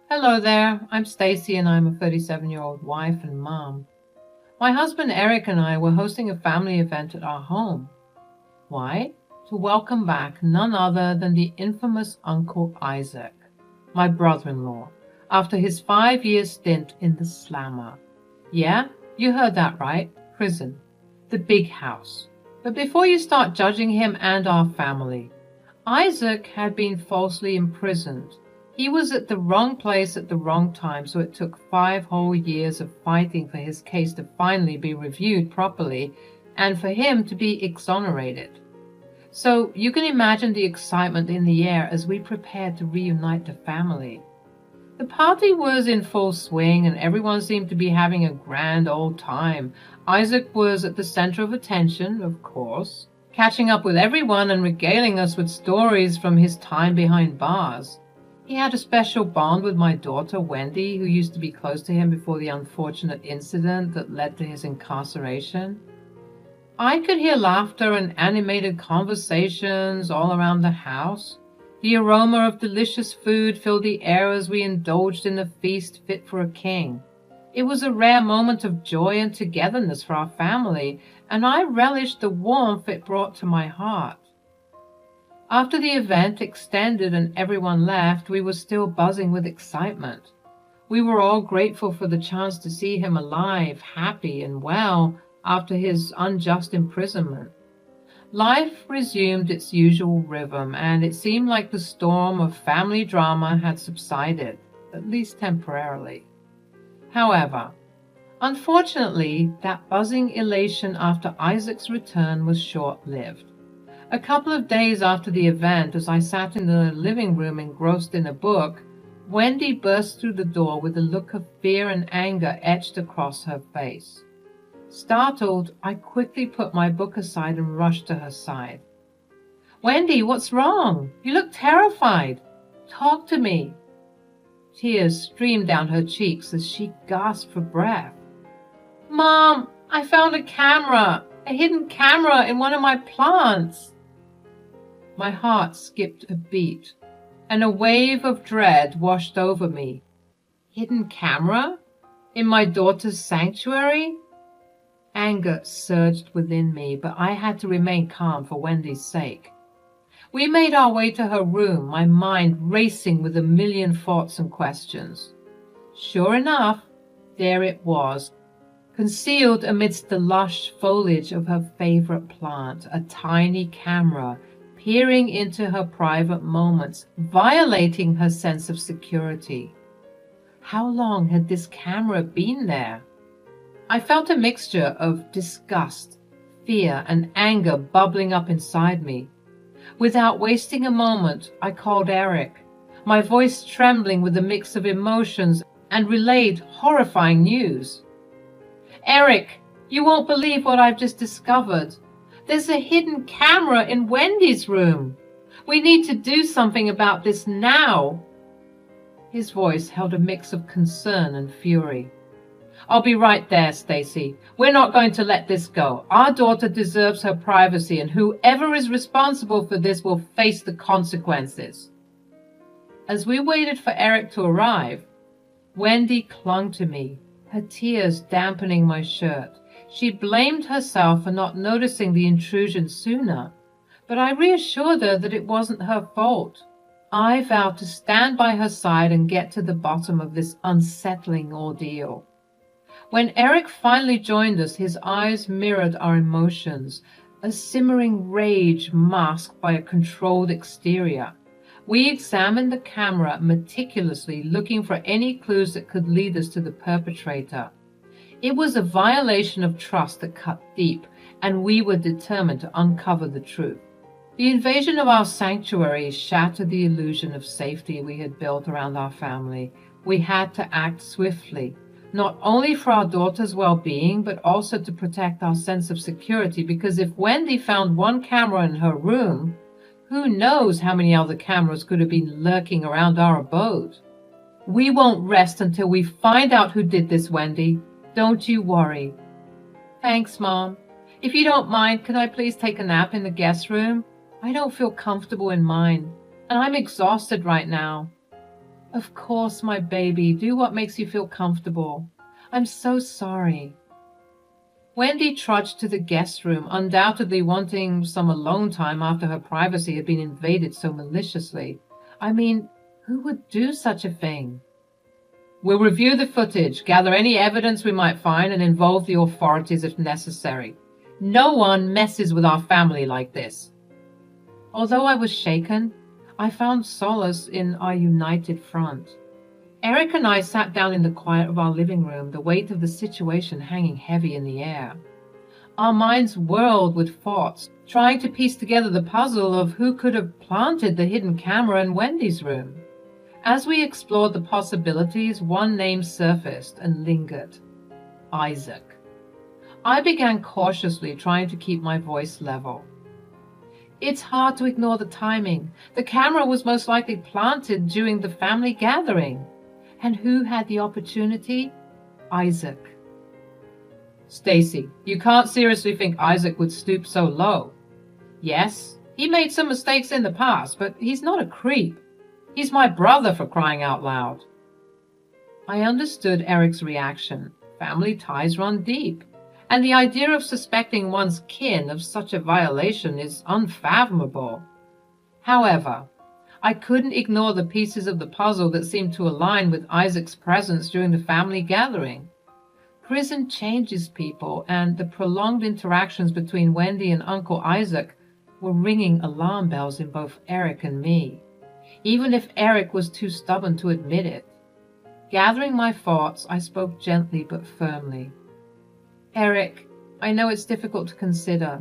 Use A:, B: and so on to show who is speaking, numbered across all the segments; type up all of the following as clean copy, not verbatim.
A: Hello there, I'm Stacy and I'm a 37-year-old wife and mom. My husband Eric and I were hosting a family event at our home. Why? To welcome back none other than the infamous Uncle Isaac, my brother-in-law, after his 5-year stint in the slammer. Yeah, you heard that right, prison, the big house. But before you start judging him and our family, Isaac had been falsely imprisoned. He was at the wrong place at the wrong time, so it took 5 whole years of fighting for his case to finally be reviewed properly and for him to be exonerated. So you can imagine the excitement in the air as we prepared to reunite the family. The party was in full swing and everyone seemed to be having a grand old time. Isaac was at the center of attention, of course, catching up with everyone and regaling us with stories from his time behind bars. He had a special bond with my daughter, Wendy, who used to be close to him before the unfortunate incident that led to his incarceration. I could hear laughter and animated conversations all around the house. The aroma of delicious food filled the air as we indulged in a feast fit for a king. It was a rare moment of joy and togetherness for our family, and I relished the warmth it brought to my heart. After the event extended and everyone left, we were still buzzing with excitement. We were all grateful for the chance to see him alive, happy, and well after his unjust imprisonment. Life resumed its usual rhythm, and it seemed like the storm of family drama had subsided, at least temporarily. However, unfortunately, that buzzing elation after Isaac's return was short-lived. A couple of days after the event, as I sat in the living room engrossed in a book, Wendy burst through the door with a look of fear and anger etched across her face. Startled, I quickly put my book aside and rushed to her side. "Wendy, what's wrong? You look terrified. Talk to me." Tears streamed down her cheeks as she gasped for breath. "Mom, I found a hidden camera in one of my plants." My heart skipped a beat, and a wave of dread washed over me. Hidden camera? In my daughter's sanctuary? Anger surged within me, but I had to remain calm for Wendy's sake. We made our way to her room, my mind racing with a million thoughts and questions. Sure enough, there it was, concealed amidst the lush foliage of her favorite plant, a tiny camera peering into her private moments, violating her sense of security. How long had this camera been there? I felt a mixture of disgust, fear, and anger bubbling up inside me. Without wasting a moment, I called Eric, my voice trembling with a mix of emotions, and relayed horrifying news. "Eric, you won't believe what I've just discovered. There's a hidden camera in Wendy's room. We need to do something about this now." His voice held a mix of concern and fury. "I'll be right there, Stacy. We're not going to let this go. Our daughter deserves her privacy, and whoever is responsible for this will face the consequences." As we waited for Eric to arrive, Wendy clung to me, her tears dampening my shirt. She blamed herself for not noticing the intrusion sooner, but I reassured her that it wasn't her fault. I vowed to stand by her side and get to the bottom of this unsettling ordeal. When Eric finally joined us, his eyes mirrored our emotions, a simmering rage masked by a controlled exterior. We examined the camera meticulously, looking for any clues that could lead us to the perpetrator. It was a violation of trust that cut deep, and we were determined to uncover the truth. The invasion of our sanctuary shattered the illusion of safety we had built around our family. We had to act swiftly, not only for our daughter's well-being, but also to protect our sense of security, because if Wendy found one camera in her room, who knows how many other cameras could have been lurking around our abode. "We won't rest until we find out who did this, Wendy. Don't you worry." "Thanks, Mom. If you don't mind, could I please take a nap in the guest room? I don't feel comfortable in mine, and I'm exhausted right now." Of course, my baby. Do what makes you feel comfortable. I'm so sorry. Wendy trudged to the guest room, undoubtedly wanting some alone time after her privacy had been invaded so maliciously. I mean, who would do such a thing? We'll review the footage, gather any evidence we might find, and involve the authorities if necessary. No one messes with our family like this. Although I was shaken, I found solace in our united front. Eric and I sat down in the quiet of our living room, the weight of the situation hanging heavy in the air. Our minds whirled with thoughts, trying to piece together the puzzle of who could have planted the hidden camera in Wendy's room. As we explored the possibilities, one name surfaced and lingered: Isaac. I began cautiously, trying to keep my voice level. It's hard to ignore the timing. The camera was most likely planted during the family gathering. And who had the opportunity? Isaac. Stacy, you can't seriously think Isaac would stoop so low. Yes, he made some mistakes in the past, but he's not a creep. He's my brother, for crying out loud. I understood Eric's reaction. Family ties run deep, and the idea of suspecting one's kin of such a violation is unfathomable. However, I couldn't ignore the pieces of the puzzle that seemed to align with Isaac's presence during the family gathering. Prison changes people, and the prolonged interactions between Wendy and Uncle Isaac were ringing alarm bells in both Eric and me, even if Eric was too stubborn to admit it. Gathering my thoughts, I spoke gently but firmly. Eric, I know it's difficult to consider,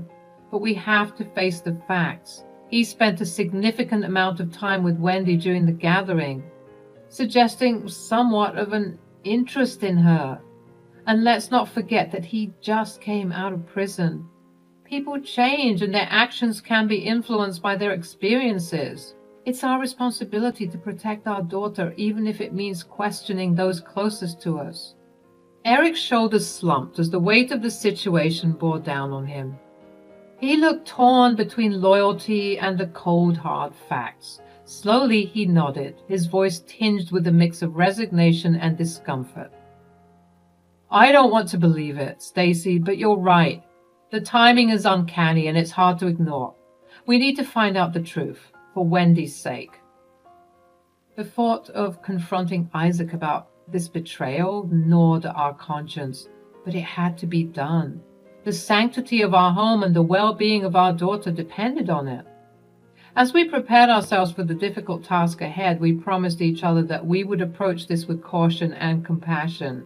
A: but we have to face the facts. He spent a significant amount of time with Wendy during the gathering, suggesting somewhat of an interest in her. And let's not forget that he just came out of prison. People change, and their actions can be influenced by their experiences. It's our responsibility to protect our daughter, even if it means questioning those closest to us. Eric's shoulders slumped as the weight of the situation bore down on him. He looked torn between loyalty and the cold, hard facts. Slowly he nodded, his voice tinged with a mix of resignation and discomfort. I don't want to believe it, Stacy, but you're right. The timing is uncanny and it's hard to ignore. We need to find out the truth, for Wendy's sake. The thought of confronting Isaac about this betrayal gnawed at our conscience, but it had to be done. The sanctity of our home and the well-being of our daughter depended on it. As we prepared ourselves for the difficult task ahead, we promised each other that we would approach this with caution and compassion.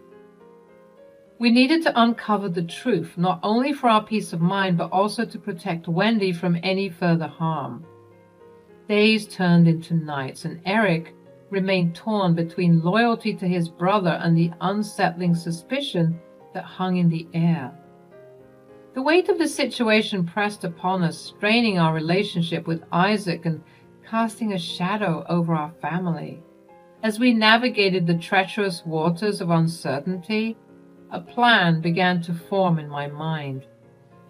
A: We needed to uncover the truth, not only for our peace of mind, but also to protect Wendy from any further harm. Days turned into nights, and Eric remained torn between loyalty to his brother and the unsettling suspicion that hung in the air. The weight of the situation pressed upon us, straining our relationship with Isaac and casting a shadow over our family. As we navigated the treacherous waters of uncertainty, a plan began to form in my mind.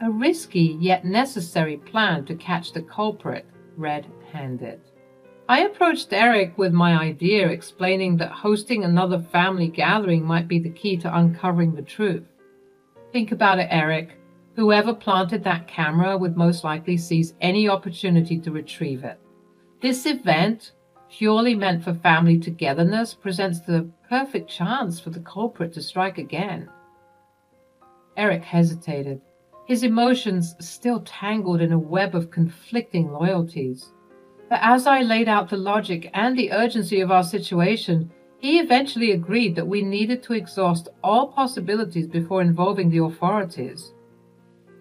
A: A risky yet necessary plan to catch the culprit red-handed. I approached Eric with my idea, explaining that hosting another family gathering might be the key to uncovering the truth. Think about it, Eric. Whoever planted that camera would most likely seize any opportunity to retrieve it. This event, purely meant for family togetherness, presents the perfect chance for the culprit to strike again. Eric hesitated, his emotions still tangled in a web of conflicting loyalties. But as I laid out the logic and the urgency of our situation, he eventually agreed that we needed to exhaust all possibilities before involving the authorities.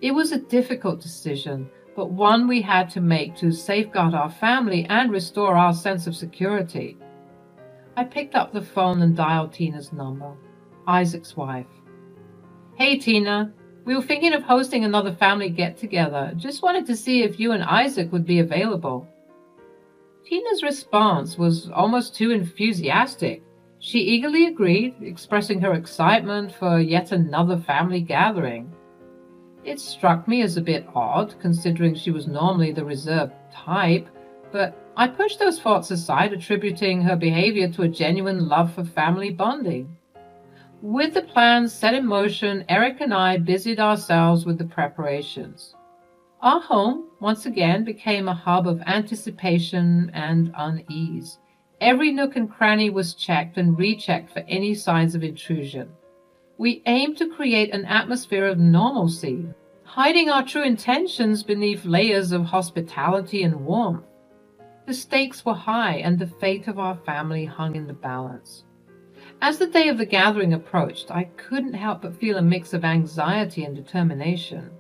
A: It was a difficult decision, but one we had to make to safeguard our family and restore our sense of security. I picked up the phone and dialed Tina's number, Isaac's wife. Hey Tina, we were thinking of hosting another family get-together. Just wanted to see if you and Isaac would be available. Tina's response was almost too enthusiastic. She eagerly agreed, expressing her excitement for yet another family gathering. It struck me as a bit odd, considering she was normally the reserved type, but I pushed those thoughts aside, attributing her behavior to a genuine love for family bonding. With the plans set in motion, Eric and I busied ourselves with the preparations. Our home, once again, became a hub of anticipation and unease. Every nook and cranny was checked and rechecked for any signs of intrusion. We aimed to create an atmosphere of normalcy, hiding our true intentions beneath layers of hospitality and warmth. The stakes were high, and the fate of our family hung in the balance. As the day of the gathering approached, I couldn't help but feel a mix of anxiety and determination.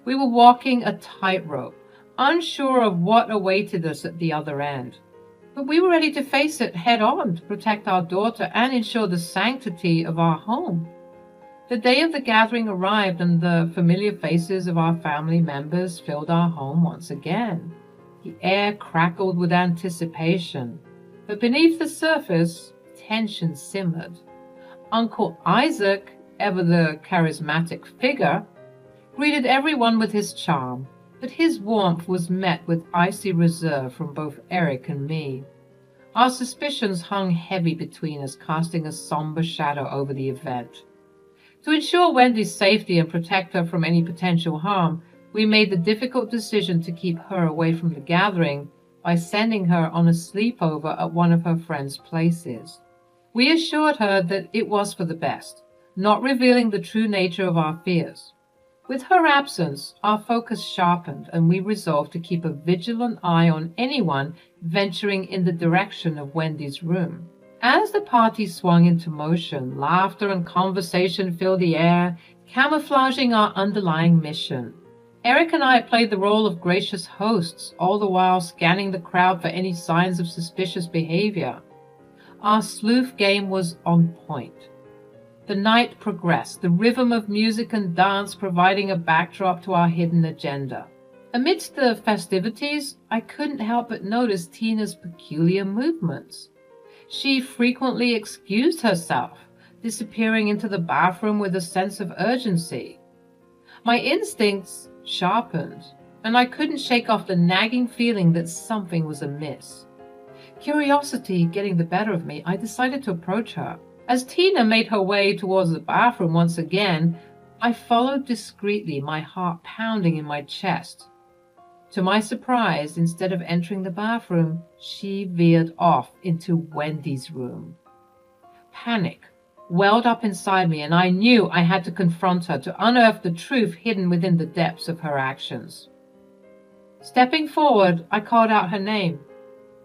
A: We were walking a tightrope, unsure of what awaited us at the other end. But we were ready to face it head-on to protect our daughter and ensure the sanctity of our home. The day of the gathering arrived, and the familiar faces of our family members filled our home once again. The air crackled with anticipation, but beneath the surface, tension simmered. Uncle Isaac, ever the charismatic figure, greeted everyone with his charm, but his warmth was met with icy reserve from both Eric and me. Our suspicions hung heavy between us, casting a somber shadow over the event. To ensure Wendy's safety and protect her from any potential harm, we made the difficult decision to keep her away from the gathering by sending her on a sleepover at one of her friends' places. We assured her that it was for the best, not revealing the true nature of our fears. With her absence, our focus sharpened, and we resolved to keep a vigilant eye on anyone venturing in the direction of Wendy's room. As the party swung into motion, laughter and conversation filled the air, camouflaging our underlying mission. Eric and I played the role of gracious hosts, all the while scanning the crowd for any signs of suspicious behavior. Our sleuth game was on point. The night progressed, the rhythm of music and dance providing a backdrop to our hidden agenda. Amidst the festivities, I couldn't help but notice Tina's peculiar movements. She frequently excused herself, disappearing into the bathroom with a sense of urgency. My instincts sharpened, and I couldn't shake off the nagging feeling that something was amiss. Curiosity getting the better of me, I decided to approach her. As Tina made her way towards the bathroom once again, I followed discreetly, my heart pounding in my chest. To my surprise, instead of entering the bathroom, she veered off into Wendy's room. Panic welled up inside me, and I knew I had to confront her to unearth the truth hidden within the depths of her actions. Stepping forward, I called out her name.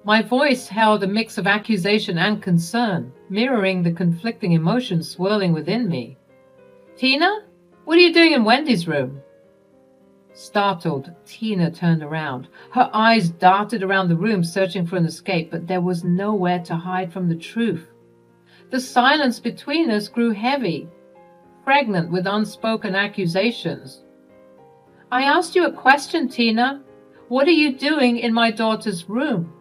A: My voice held a mix of accusation and concern, mirroring the conflicting emotions swirling within me. "Tina, what are you doing in Wendy's room?" Startled, Tina turned around. Her eyes darted around the room, searching for an escape, but there was nowhere to hide from the truth. The silence between us grew heavy, pregnant with unspoken accusations. "I asked you a question, Tina. What are you doing in my daughter's room?"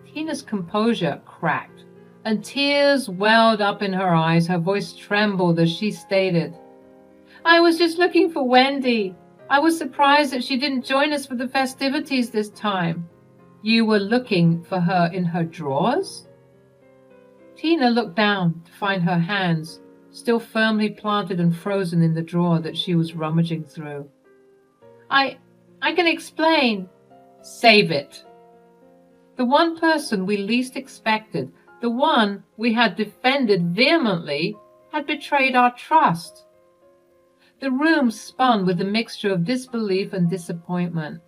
A: Tina's composure cracked, and tears welled up in her eyes. Her voice trembled as she stated, "I was just looking for Wendy. I was surprised that she didn't join us for the festivities this time." "You were looking for her in her drawers?" Tina looked down to find her hands still firmly planted and frozen in the drawer that she was rummaging through. I can explain." "Save it." The one person we least expected, the one we had defended vehemently, had betrayed our trust. The room spun with a mixture of disbelief and disappointment.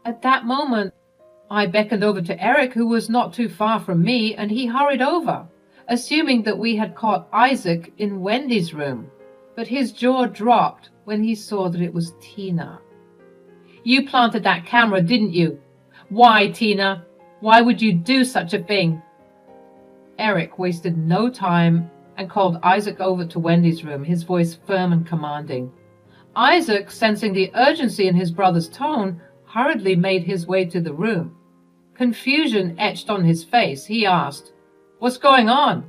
A: At that moment, I beckoned over to Eric, who was not too far from me, and he hurried over, assuming that we had caught Isaac in Wendy's room. But his jaw dropped when he saw that it was Tina. "You planted that camera, didn't you? Why, Tina? Why would you do such a thing?" Eric wasted no time and called Isaac over to Wendy's room, his voice firm and commanding. Isaac, sensing the urgency in his brother's tone, hurriedly made his way to the room. Confusion etched on his face, he asked, "What's going on?"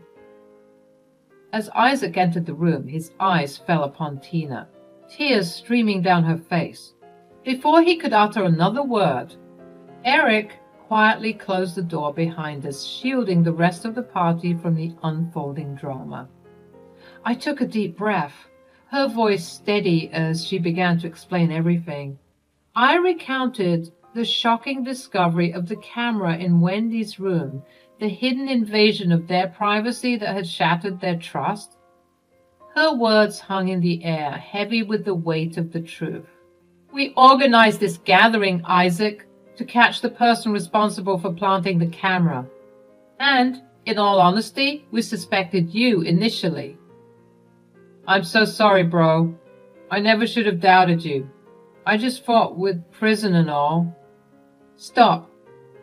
A: As Isaac entered the room, his eyes fell upon Tina, tears streaming down her face. Before he could utter another word, Eric quietly closed the door behind us, shielding the rest of the party from the unfolding drama. I took a deep breath, her voice steady as she began to explain everything. I recounted the shocking discovery of the camera in Wendy's room, the hidden invasion of their privacy that had shattered their trust. Her words hung in the air, heavy with the weight of the truth. We organized this gathering, Isaac, to catch the person responsible for planting the camera. And, in all honesty, we suspected you initially. I'm so sorry, bro. I never should have doubted you. I just thought with prison and all. Stop.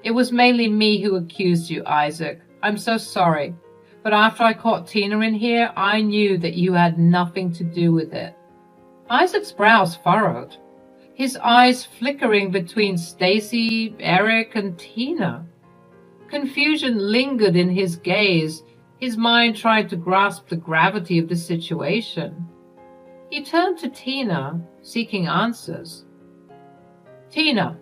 A: It was mainly me who accused you, Isaac. I'm so sorry. But after I caught Tina in here, I knew that you had nothing to do with it. Isaac's brows furrowed, his eyes flickering between Stacy, Eric, and Tina. Confusion lingered in his gaze. His mind tried to grasp the gravity of the situation. He turned to Tina, seeking answers. Tina,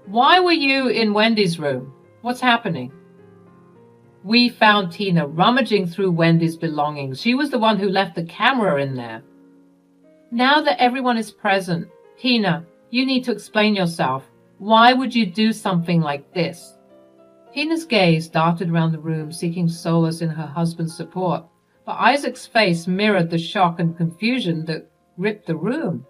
A: why were you in Wendy's room? What's happening? We found Tina rummaging through Wendy's belongings. She was the one who left the camera in there. Now that everyone is present, Tina, you need to explain yourself. Why would you do something like this? Tina's gaze darted around the room, seeking solace in her husband's support, but Isaac's face mirrored the shock and confusion that gripped the room.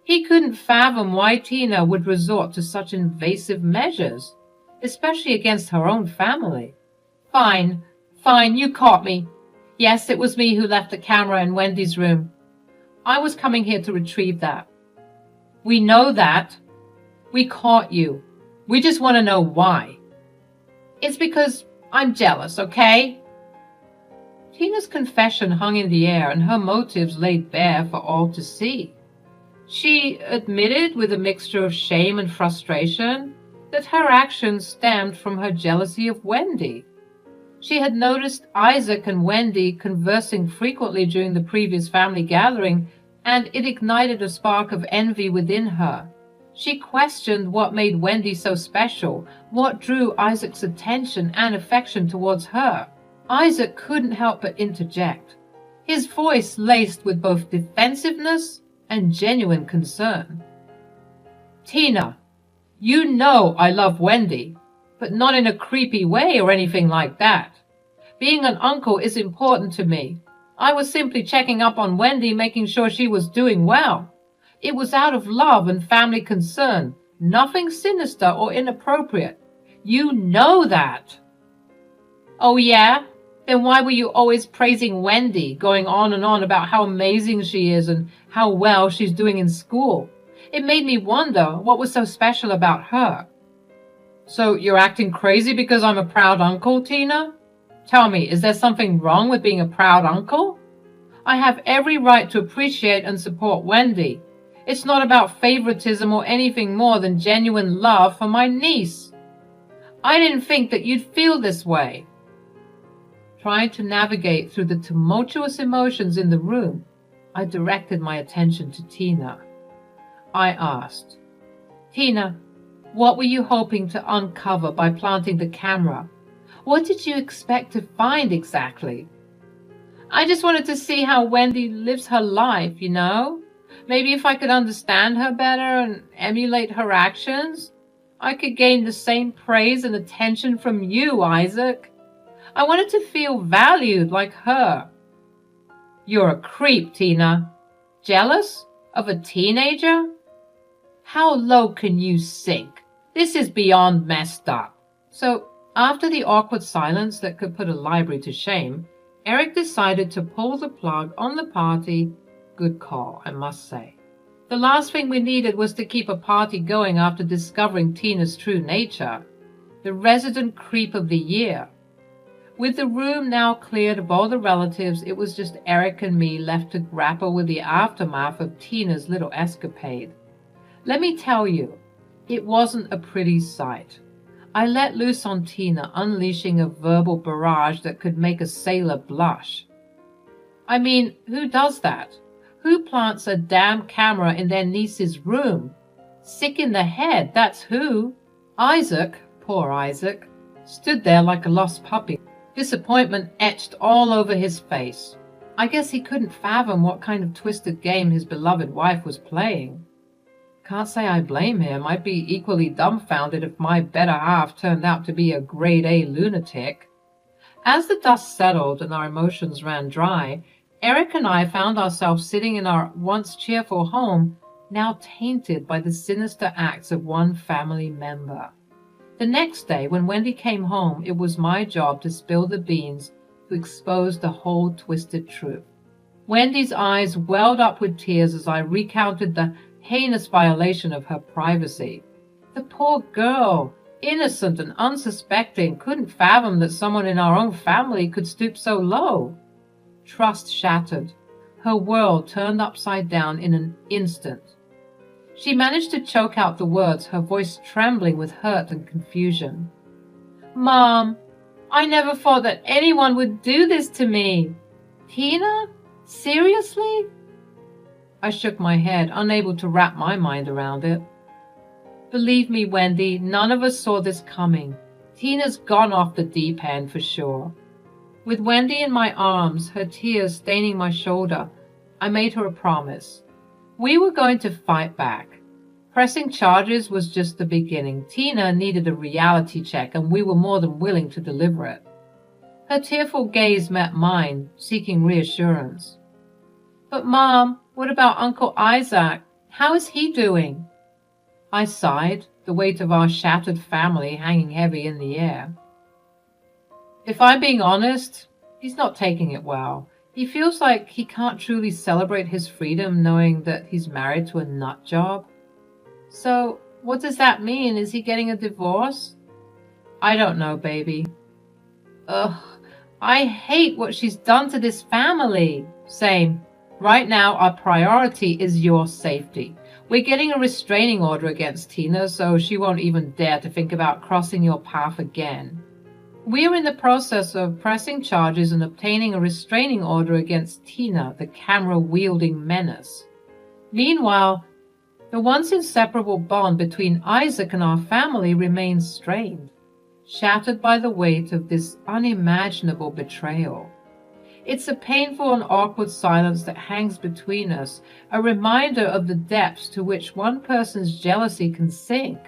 A: He couldn't fathom why Tina would resort to such invasive measures, especially against her own family. Fine, you caught me. Yes, it was me who left the camera in Wendy's room. I was coming here to retrieve that. We know that. We caught you. We just want to know why. It's because I'm jealous, okay? Tina's confession hung in the air and her motives laid bare for all to see. She admitted with a mixture of shame and frustration that her actions stemmed from her jealousy of Wendy. She had noticed Isaac and Wendy conversing frequently during the previous family gathering, and it ignited a spark of envy within her. She questioned what made Wendy so special, what drew Isaac's attention and affection towards her. Isaac couldn't help but interject, his voice laced with both defensiveness and genuine concern. Tina, you know I love Wendy, but not in a creepy way or anything like that. Being an uncle is important to me. I was simply checking up on Wendy, making sure she was doing well. It was out of love and family concern, nothing sinister or inappropriate. You know that. Oh yeah? Then why were you always praising Wendy, going on and on about how amazing she is and how well she's doing in school? It made me wonder what was so special about her. So you're acting crazy because I'm a proud uncle, Tina? Tell me, is there something wrong with being a proud uncle? I have every right to appreciate and support Wendy. It's not about favoritism or anything more than genuine love for my niece. I didn't think that you'd feel this way. Trying to navigate through the tumultuous emotions in the room, I directed my attention to Tina. I asked, Tina, what were you hoping to uncover by planting the camera? What did you expect to find exactly? I just wanted to see how Wendy lives her life, you know? Maybe if I could understand her better and emulate her actions, I could gain the same praise and attention from you, Isaac. I wanted to feel valued like her. You're a creep, Tina. Jealous of a teenager? How low can you sink? This is beyond messed up. So, after the awkward silence that could put a library to shame, Eric decided to pull the plug on the party. Good call, I must say. The last thing we needed was to keep a party going after discovering Tina's true nature. The resident creep of the year. With the room now cleared of all the relatives, it was just Eric and me left to grapple with the aftermath of Tina's little escapade. Let me tell you, it wasn't a pretty sight. I let loose on Tina, unleashing a verbal barrage that could make a sailor blush. I mean, who does that? Who plants a damn camera in their niece's room? Sick in the head, that's who. Isaac Poor Isaac stood there like a lost puppy, disappointment etched all over his face. I guess he couldn't fathom what kind of twisted game his beloved wife was playing. Can't say I blame him. I'd be equally dumbfounded if my better half turned out to be a grade A lunatic. As the dust settled and our emotions ran dry, Eric and I found ourselves sitting in our once cheerful home, now tainted by the sinister acts of one family member. The next day, when Wendy came home, it was my job to spill the beans, to expose the whole twisted truth. Wendy's eyes welled up with tears as I recounted the heinous violation of her privacy. The poor girl, innocent and unsuspecting, couldn't fathom that someone in our own family could stoop so low. Trust shattered. Her world turned upside down in an instant. She managed to choke out the words, her voice trembling with hurt and confusion. "Mom, I never thought that anyone would do this to me. Tina? Seriously?" I shook my head, unable to wrap my mind around it. "Believe me, Wendy, none of us saw this coming. Tina's gone off the deep end for sure." With Wendy in my arms, her tears staining my shoulder, I made her a promise. We were going to fight back. Pressing charges was just the beginning. Tina needed a reality check, and we were more than willing to deliver it. Her tearful gaze met mine, seeking reassurance. "But Mom, what about Uncle Isaac? How is he doing?" I sighed, the weight of our shattered family hanging heavy in the air. "If I'm being honest, he's not taking it well. He feels like he can't truly celebrate his freedom knowing that he's married to a nut job." "So, what does that mean? Is he getting a divorce?" "I don't know, baby." "Ugh, I hate what she's done to this family." "Same. Right now, our priority is your safety. We're getting a restraining order against Tina, so she won't even dare to think about crossing your path again. We are in the process of pressing charges and obtaining a restraining order against Tina, the camera-wielding menace. Meanwhile, the once inseparable bond between Isaac and our family remains strained, shattered by the weight of this unimaginable betrayal. It's a painful and awkward silence that hangs between us, a reminder of the depths to which one person's jealousy can sink.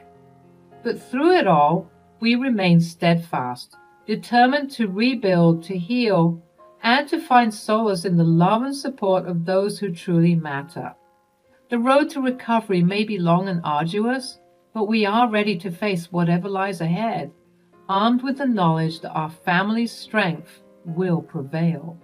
A: But through it all, we remain steadfast, determined to rebuild, to heal, and to find solace in the love and support of those who truly matter. The road to recovery may be long and arduous, but we are ready to face whatever lies ahead, armed with the knowledge that our family's strength will prevail.